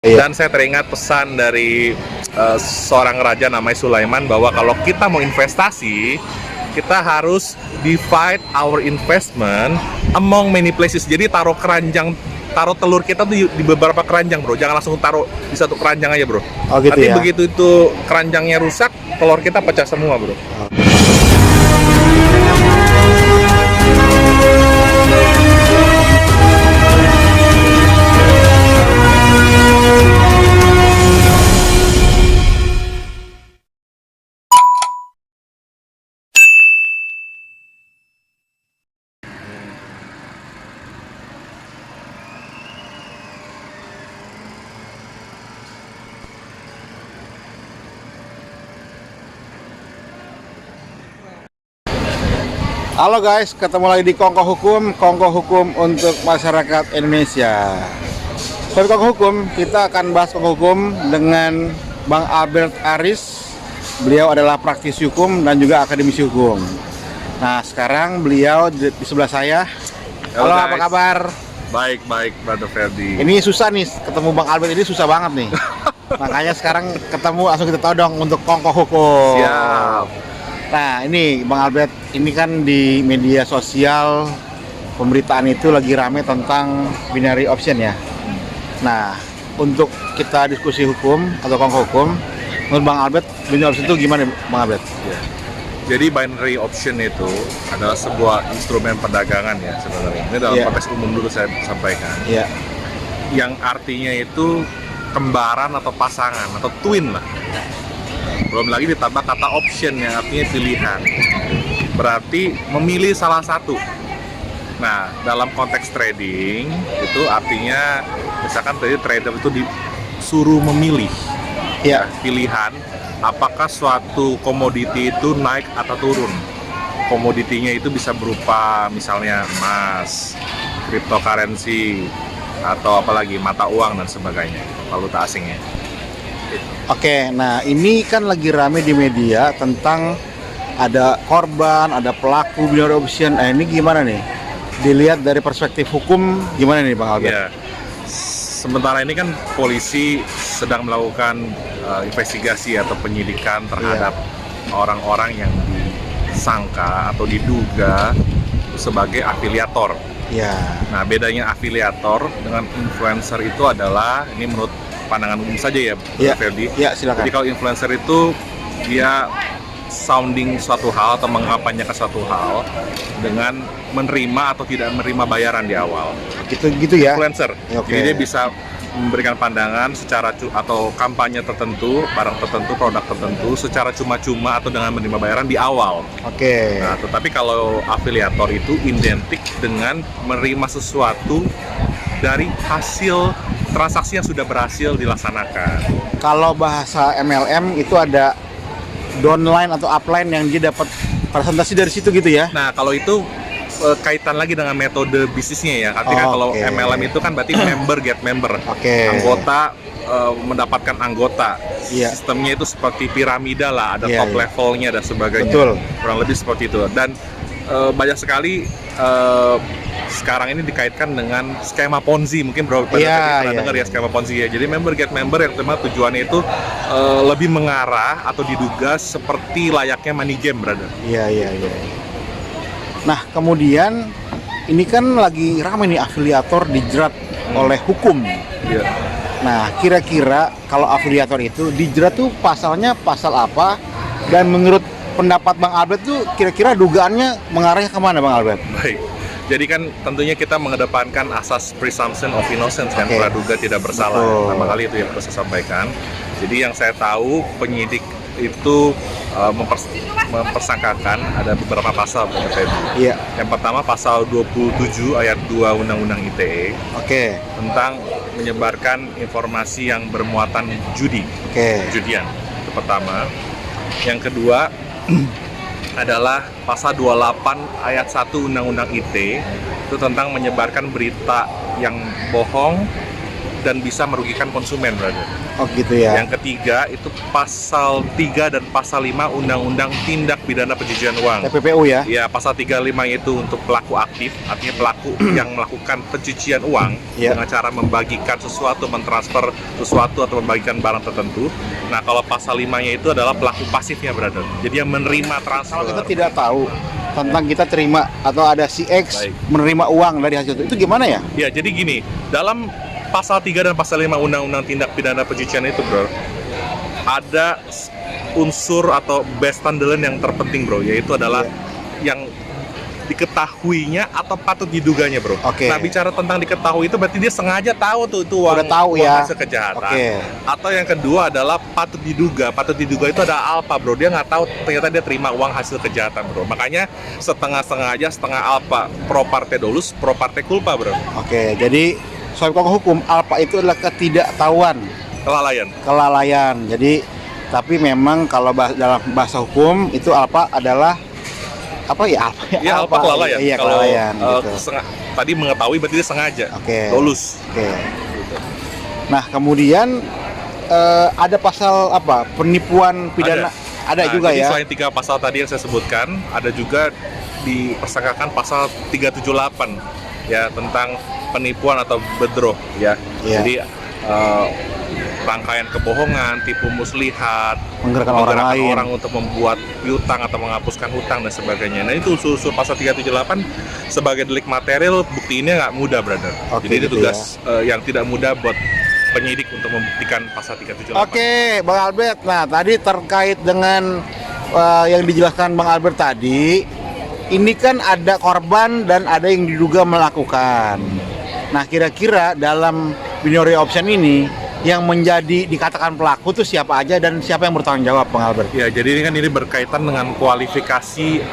Iya. Dan saya teringat pesan dari seorang raja namanya Sulaiman bahwa kalau kita mau investasi, kita harus divide our investment among many places. Jadi taruh telur kita tuh di beberapa keranjang, bro. Jangan langsung taruh di satu keranjang aja, bro. Oh, gitu Nanti ya. begitu itu keranjangnya rusak, telur kita pecah semua, bro. Halo guys, ketemu lagi di Kongko Hukum untuk masyarakat Indonesia. Sobat Kongko Hukum, kita akan bahas Kongko Hukum dengan Bang Albert Aris. Beliau adalah praktisi hukum dan juga akademisi hukum. Nah, sekarang beliau di sebelah saya. Halo, Halo, apa guys. kabar? Baik, Brother Ferdi. Ini susah nih, ketemu Bang Albert ini susah banget nih. Makanya sekarang ketemu langsung kita todong untuk Kongko Hukum. Siap. Nah, ini Bang Albert, ini kan di media sosial pemberitaan itu lagi rame tentang binary option ya. Nah, untuk kita diskusi hukum atau Kongko Hukum, menurut Bang Albert, binary option itu gimana, Bang Albert? Ya. Jadi binary option itu adalah sebuah instrumen perdagangan ya sebenarnya. Ini dalam konteks umum dulu saya sampaikan. Iya. Yang artinya itu kembaran atau pasangan atau twin lah. Belum lagi ditambah kata option yang artinya pilihan. Berarti memilih salah satu. Nah, dalam konteks trading itu artinya misalkan tadi trader itu disuruh memilih pilihan apakah suatu komoditi itu naik atau turun. Komoditinya itu bisa berupa misalnya emas, cryptocurrency, atau apalagi mata uang dan sebagainya, valuta asingnya. Oke, nah ini kan lagi rame di media tentang ada korban, ada pelaku binary option. Ini gimana nih? Dilihat dari perspektif hukum gimana nih, Bang Albert? Ya, sementara ini kan polisi sedang melakukan investigasi atau penyidikan terhadap orang-orang yang disangka atau diduga sebagai afiliator. Ya. Nah, bedanya afiliator dengan influencer itu adalah, ini menurut pandangan umum saja ya, Ferdi. Ya, silakan. Jadi kalau influencer itu dia sounding suatu hal atau mengampanyekan suatu hal dengan menerima atau tidak menerima bayaran di awal. Gitu ya. Influencer. Oke. Jadi dia bisa memberikan pandangan secara atau kampanye tertentu, barang tertentu, produk tertentu secara cuma-cuma atau dengan menerima bayaran di awal. Oke. Nah, tetapi kalau afiliator itu identik dengan menerima sesuatu dari hasil transaksi yang sudah berhasil dilaksanakan. Kalau bahasa MLM itu ada downline atau upline yang dia dapat presentasi dari situ gitu ya? Nah, kalau itu kaitan lagi dengan metode bisnisnya ya. Artinya kalau MLM itu kan berarti member get member. Anggota mendapatkan anggota. Sistemnya itu seperti piramida lah, ada top levelnya dan sebagainya. Betul. Kurang lebih seperti itu. Dan banyak sekali sekarang ini dikaitkan dengan skema Ponzi, mungkin pernah dengar ya skema Ponzi ya. Jadi member get member yang memang tujuannya itu lebih mengarah atau diduga seperti layaknya money game, brother. Iya. Nah, kemudian ini kan lagi ramai nih afiliator dijerat oleh hukum. Iya. Nah, kira-kira kalau afiliator itu dijerat tuh pasalnya pasal apa? Dan menurut pendapat Bang Albert tuh kira-kira dugaannya mengarahnya kemana, Bang Albert? Baik. Jadi kan tentunya kita mengedepankan asas presumption of innocence kan, praduga tidak bersalah. Pertama kali itu yang harus saya sampaikan. Jadi yang saya tahu penyidik itu mempersangkakan ada beberapa pasal Iya. Yang pertama pasal 27 ayat 2 Undang-Undang ITE. Tentang menyebarkan informasi yang bermuatan judi. Judian. Itu pertama. Yang kedua adalah pasal 28 ayat 1 Undang-Undang ITE itu tentang menyebarkan berita yang bohong dan bisa merugikan konsumen, brother. Oh gitu ya. Yang ketiga itu pasal 3 dan pasal 5 Undang-Undang Tindak Pidana Pencucian Uang. TPPU ya. Ya, pasal 35 itu untuk pelaku aktif, artinya pelaku yang melakukan pencucian uang Iya. dengan cara membagikan sesuatu, mentransfer sesuatu atau membagikan barang tertentu. Nah, kalau pasal 5-nya itu adalah pelaku pasifnya, brother. Jadi yang menerima transfer. Kalau kita tidak tahu tentang kita terima atau ada si X Baik. menerima uang dari hasil itu gimana ya? Ya, jadi gini, dalam pasal 3 dan pasal 5 Undang-Undang Tindak Pidana Pencucian itu, bro, ada unsur atau bestandalan yang terpenting, bro, yaitu adalah yang diketahuinya atau patut diduganya, bro. Oke. Nah, bicara tentang diketahui itu berarti dia sengaja tahu tuh itu uang, Udah tahu uang ya. hasil kejahatan. Oke. Atau yang kedua adalah patut diduga. Patut diduga itu ada alfa, bro. Dia nggak tahu ternyata dia terima uang hasil kejahatan, bro. Makanya setengah-setengah aja, setengah alfa pro parte dolus, pro parte culpa, bro. Oke, jadi soal hukum alpa itu adalah ketidaktahuan, kelalaian. Jadi tapi memang kalau dalam bahasa hukum itu alpa adalah apa ya? Ya, alfa kelalaian. Iya, Kalau kelalaian gitu. tadi mengetahui berarti dia sengaja. Oke. Dolus. Oke. Nah, kemudian ada pasal apa? Penipuan pidana. Ada Nah, juga jadi ya. selain 3 pasal tadi yang saya sebutkan, ada juga dipersangkakan pasal 378 ya tentang penipuan atau bedroh ya. Iya. Jadi rangkaian kebohongan, tipu muslihat, Menggerakkan orang lain. orang untuk membuat piutang atau menghapuskan hutang dan sebagainya. Nah, itu unsur-unsur pasal 378 sebagai delik material, bukti ini nggak mudah, brother. Oke, Jadi itu gitu tugas yang tidak mudah buat penyidik untuk membuktikan pasal 378. Oke, Bang Albert. Nah, tadi terkait dengan yang dijelaskan Bang Albert tadi, ini kan ada korban dan ada yang diduga melakukan. Nah, kira-kira dalam binary option ini yang menjadi dikatakan pelaku itu siapa aja dan siapa yang bertanggung jawab, Bang Albert? Ya, jadi ini berkaitan dengan kualifikasi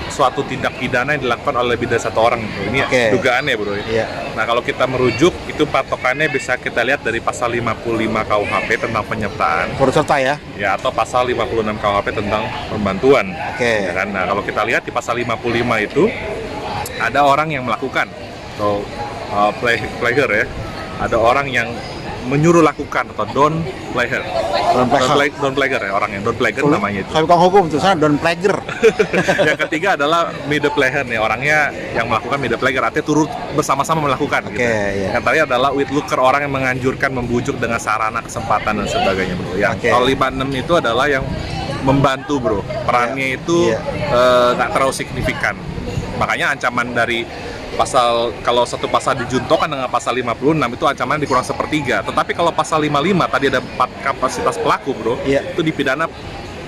suatu tindak pidana yang dilakukan oleh lebih dari satu orang, bro. Ini Oke. dugaannya, bro. Iya. Nah, kalau kita merujuk, itu patokannya bisa kita lihat dari pasal 55 KUHP tentang penyertaan, Turut serta ya. ya, atau pasal 56 KUHP tentang pembantuan. Oke. Ya kan? Nah, kalau kita lihat di pasal 55 itu ada orang yang melakukan atau player ya, ada orang yang menyuruh lakukan atau don player, don player ya orangnya, don player namanya itu. Soal hukum itu sana don plager. Yang ketiga adalah made player nih, orangnya yang melakukan made player, artinya turut bersama-sama melakukan. Oke, gitu. iya. Yang terakhir adalah with looker, orang yang menganjurkan, membujuk dengan sarana, kesempatan dan sebagainya, bro. Yang Oke. kalau 56 itu adalah yang membantu, bro. Perannya itu nggak terlalu signifikan. Makanya ancaman dari pasal, kalau satu pasal dijuntokan dengan pasal 56 itu ancamannya dikurang sepertiga. Tetapi kalau pasal 55 tadi ada 4 kapasitas pelaku, bro. Iya. Itu dipidana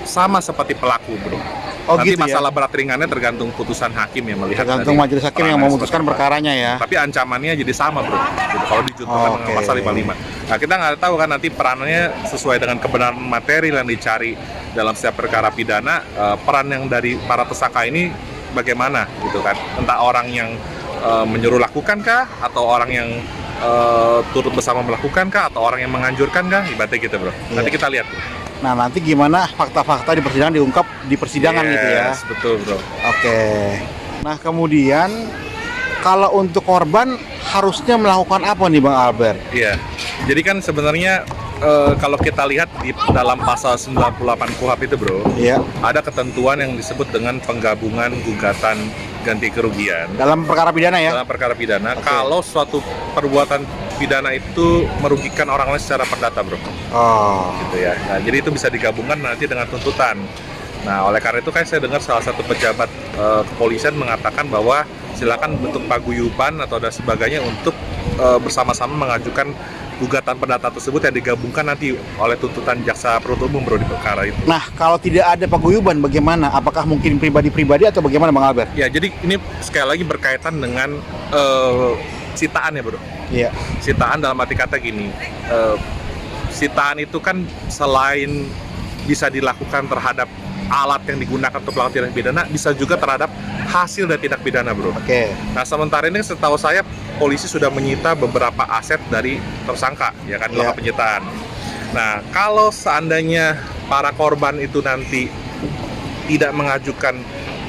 sama seperti pelaku, bro. Oh, Nanti gitu ya? masalah berat ringannya tergantung putusan hakim yang melihat. Tergantung dari majelis hakim yang perannya memutuskan seperti apa. perkaranya ya. Tapi ancamannya jadi sama, bro. Gitu, kalau dijuntokan dengan Oke. pasal 55. Nah, kita nggak tahu kan nanti perannya sesuai dengan kebenaran material yang dicari dalam setiap perkara pidana. Peran yang dari para tersangka ini bagaimana, gitu kan? Entah orang yang menyuruh lakukan kah, atau orang yang turut bersama melakukan kah, atau orang yang menganjurkan kah, ibaratnya gitu, bro. Nanti kita lihat, bro. Nah, nanti gimana fakta-fakta di persidangan diungkap di persidangan gitu ya. Yes, betul, bro. Oke. Nah, kemudian kalau untuk korban harusnya melakukan apa nih, Bang Albert? Iya. Jadi kan sebenarnya kalau kita lihat di dalam pasal 98 KUHP itu, bro, Iya. ada ketentuan yang disebut dengan penggabungan gugatan ganti kerugian Dalam perkara pidana ya. dalam perkara pidana. Oke. Kalau suatu perbuatan pidana itu merugikan orang lain secara perdata, bro, Oh. gitu ya. Nah, jadi itu bisa digabungkan nanti dengan tuntutan. Nah, oleh karena itu kan saya dengar salah satu pejabat kepolisian mengatakan bahwa silakan bentuk paguyuban atau dan sebagainya untuk bersama-sama mengajukan gugatan perdata tersebut yang digabungkan nanti oleh tuntutan jaksa penuntut umum, bro, di perkara itu. Nah, kalau tidak ada paguyuban bagaimana? Apakah mungkin pribadi-pribadi atau bagaimana, Bang Albert? Ya, jadi ini sekali lagi berkaitan dengan sitaan ya, bro. Iya. Sitaan dalam arti kata gini, sitaan itu kan selain bisa dilakukan terhadap alat yang digunakan untuk melakukan tindak pidana, bisa juga terhadap hasil dari tindak pidana, bro. Oke. Nah, sementara ini setahu saya polisi sudah menyita beberapa aset dari tersangka, ya kan, melakukan penyitaan. Nah, kalau seandainya para korban itu nanti tidak mengajukan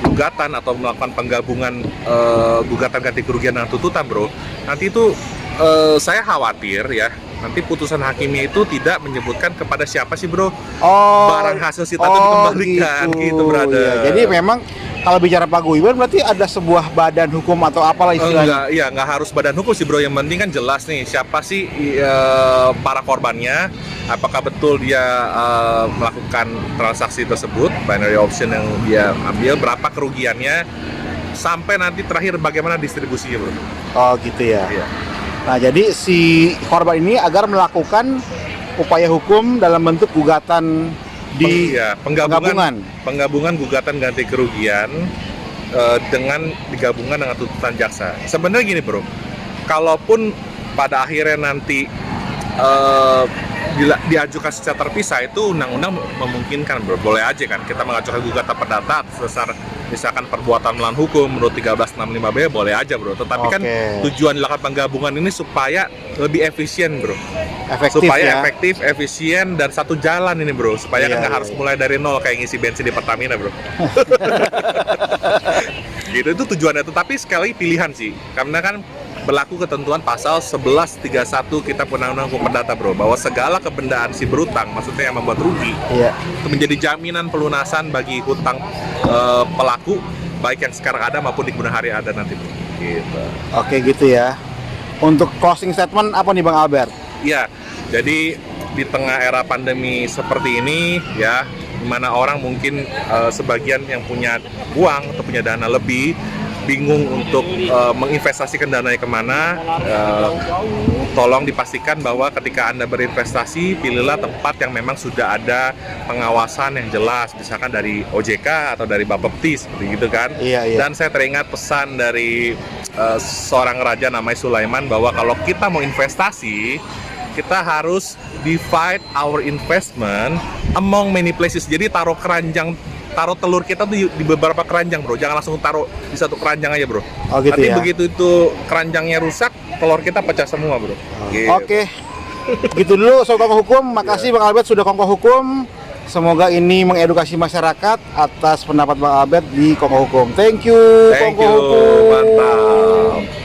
gugatan atau melakukan penggabungan gugatan ganti kerugian dengan tuntutan, bro, nanti itu saya khawatir ya nanti putusan hakimnya itu tidak menyebutkan kepada siapa sih bro barang hasil sita itu dikembalikan gitu brother. Ya. Jadi memang kalau bicara paguyuban berarti ada sebuah badan hukum atau apalah istilahnya. Nggak harus badan hukum sih bro, yang penting kan jelas nih siapa sih para korbannya, apakah betul dia melakukan transaksi tersebut, binary option yang dia ambil, berapa kerugiannya, sampai nanti terakhir bagaimana distribusinya bro. Oh gitu ya. Iya. Nah jadi si korban ini agar melakukan upaya hukum dalam bentuk gugatan di penggabungan gugatan ganti kerugian dengan digabungkan dengan tuntutan jaksa. Sebenarnya gini bro, kalaupun pada akhirnya nanti diajukan secara terpisah, itu undang-undang memungkinkan bro, boleh aja kan kita mengajukan gugatan perdata atas dasar misalkan perbuatan melawan hukum menurut 1365B, boleh aja bro. Tetapi kan tujuan dilakukan penggabungan ini supaya lebih efisien bro, efektif, efisien, dan satu jalan ini bro, supaya kan nggak harus mulai dari nol kayak ngisi bensin di Pertamina bro. Gitu, itu tujuannya. Tetapi sekali lagi pilihan sih, karena kan berlaku ketentuan pasal 1131 Kitab Undang-Undang Hukum Perdata bro, bahwa segala kebendaan si berutang, maksudnya yang membuat rugi, itu menjadi jaminan pelunasan bagi hutang pelaku, baik yang sekarang ada maupun di kemudian hari ada nanti bro. Gitu. Oke gitu ya. Untuk closing statement apa nih Bang Albert? Ya, jadi di tengah era pandemi seperti ini ya, dimana orang mungkin sebagian yang punya uang atau punya dana lebih bingung untuk menginvestasikan dananya kemana, tolong dipastikan bahwa ketika Anda berinvestasi, pilihlah tempat yang memang sudah ada pengawasan yang jelas, misalkan dari OJK atau dari Bapepti seperti gitu kan. Dan saya teringat pesan dari seorang raja namanya Sulaiman, bahwa kalau kita mau investasi, kita harus divide our investment among many places. Jadi taruh telur kita tuh di beberapa keranjang bro, jangan langsung taruh di satu keranjang aja bro. Gitu nanti ya? Begitu itu keranjangnya rusak, telur kita pecah semua bro. Gitu. Oke. Gitu dulu Sobat Kongko Hukum. Makasih Bang Albert sudah Kongko Hukum. Semoga ini mengedukasi masyarakat atas pendapat Bang Albert di Kongko Hukum. Thank you Kongko Hukum. Mantap.